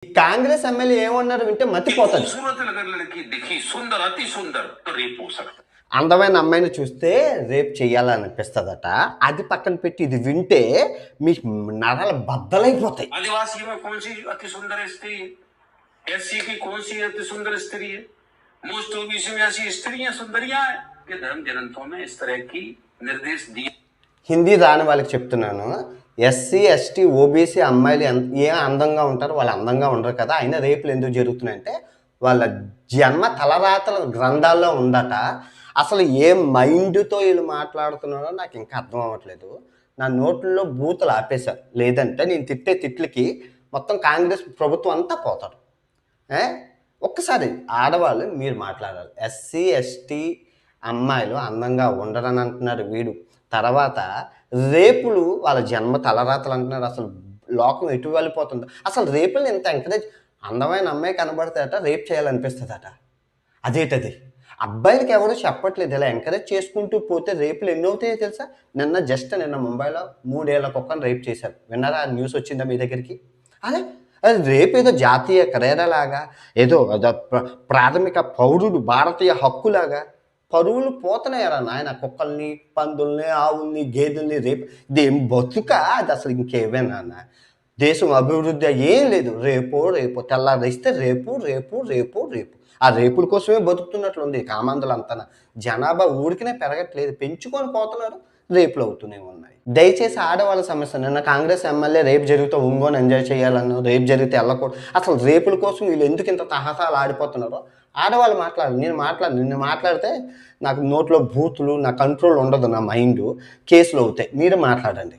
Congress MLA ఏమన్నారు వింటే మతిపోతాడు. అందమైన అమ్మాయిని చూస్తే రేపు చెయ్యాలనిపిస్తుందట. అది పక్కన పెట్టి ఇది వింటే మీ నరాలు బద్దలైపోతాయి. आदिवासी में कौन सी अति सुंदर स्त्री है? एससी की कौन सी अति सुंदर स्त्री है? मोस्ट ओबीसी में ऐसी स्त्रियां सुंदरियां हैं कि धर्म ग्रंथों में इस तरह की निर्देश दिए. హిందీ రాని వాళ్ళకి చెప్తున్నాను, ఎస్సీ ఎస్టీ ఓబీసీ అమ్మాయిలు ఏ అందంగా ఉంటారు, వాళ్ళు అందంగా ఉండరు కదా. అయినా రేపులు ఎందుకు జరుగుతున్నాయంటే వాళ్ళ జన్మ తలరాతల గ్రంథాల్లో ఉందట. అసలు ఏ మైండ్తో వీళ్ళు మాట్లాడుతున్నారో నాకు ఇంకా అర్థం అవ్వట్లేదు. నా నోట్లలో బూతులు ఆపేశారు, లేదంటే నేను తిట్టే తిట్లకి మొత్తం కాంగ్రెస్ ప్రభుత్వం అంతా పోతారు. ఒక్కసారి ఆడవాళ్ళు మీరు మాట్లాడాలి. ఎస్సీ ఎస్టీ అమ్మాయిలు అందంగా ఉండరని అంటున్నారు వీడు. తర్వాత రేపులు వాళ్ళ జన్మ తలరాతలు అంటున్నారు. అసలు లోకం ఎటు వెళ్ళిపోతుందో. అసలు రేపులు ఇంత ఎంకరేజ్. అందమైన అమ్మాయి కనబడితేట రేపు చేయాలనిపిస్తుందట. అదేటది అబ్బాయిలకి ఎవరు చెప్పట్లేదు. ఇలా ఎంకరేజ్ చేసుకుంటూ పోతే రేపులు ఎన్ని అవుతాయో తెలుసా. నిన్న ముంబైలో 3 ఏళ్ల కుక్కను రేప్ చేశారు. విన్నారా? న్యూస్ వచ్చిందా మీ దగ్గరికి? అదే అది రేపు ఏదో జాతీయ క్రీడలాగా, ఏదో ప్రాథమిక పౌరుడు భారతీయ హక్కులాగా పరువులు పోతున్నాయరా నాయన. కుక్కల్ని, పందుల్ని, ఆవుల్ని, గేదెల్ని రేపు. ఇదేం బతుక? అది అసలు ఇంకేవేనా? దేశం అభివృద్ధి ఏం లేదు. రేపు తెల్లారిస్తే రేపు. ఆ రేపుల కోసమే బతుకుతున్నట్లుంది కామాంధులంతా. జనాభా ఊరికినే పెరగట్లేదు, పెంచుకొని పోతున్నారు, రేపులు అవుతూనే ఉన్నాయి. దయచేసి ఆడవాళ్ళ సమస్య. నిన్న కాంగ్రెస్ ఎమ్మెల్యే రేపు జరిగితే ఒంగోని ఎంజాయ్ చేయాలన్నా, రేపు జరిగితే వెళ్ళకూడదు. అసలు రేపుల కోసం వీళ్ళు ఎందుకు ఇంత తహసాలు ఆడిపోతున్నారో ఆడవాళ్ళు మాట్లాడాలి. నిన్ను మాట్లాడితే నాకు నోట్లో బూతులు, నా కంట్రోల్ ఉండదు, నా మైండ్ కేసులు అవుతాయి. మీరు మాట్లాడండి.